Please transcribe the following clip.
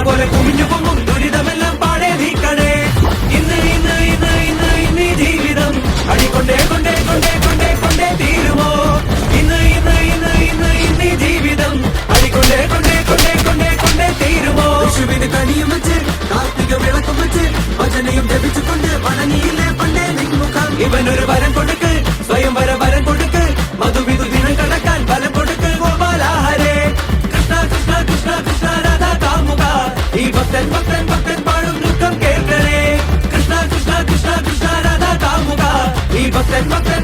പോലെ കുമിഞ്ഞു പൊങ്ങും ദുരിതമെല്ലാം പാടെ നീക്കണേ. ഇന്ന് ഇന്ന് ഇന്ന് ഇന്ന് ഇന്ന് ജീവിതം അടിക്കൊണ്ടേ കൊണ്ടേ കൊണ്ടേ കൊണ്ടേ കൊണ്ടേ തീരുമോ? ഇന്ന് ഇന്ന് ഇന്ന് ഇന്ന് ഇന്ന് ജീവിതം അടിക്കൊണ്ടേ കൊണ്ടേ കൊണ്ടേ കൊണ്ടേ കൊണ്ടേ തീരുമോ? വിഷുവിന് കണിയും വെച്ച് കാർത്തിക വിളക്കും വെച്ച് ഭജനയും ജപിച്ചുകൊണ്ട് വണങ്ങിയില്ലേ പണ്ടേ നിൻമുഖം. ഇവനൊരു വരം കൊടുക്ക്, സ്വയം വരം കൊടുക്ക്, മധുവിധു ദിനം കടക്കാൻ ബലം കൊടുക്ക്. ഗോപാലാഹരേ കൃഷ്ണ കൃഷ്ണ കൃഷ്ണ കൃഷ്ണ രാധാ കാമുക, ഈ ഭക്തൻ ഭക്തൻ ഭക്തൻ പാടും നൃത്തം കേൾക്കണേ. കൃഷ്ണ കൃഷ്ണ കൃഷ്ണ കൃഷ്ണ രാധാ കാമുക, ഈ ഭക്തൻ ഭക്തൻ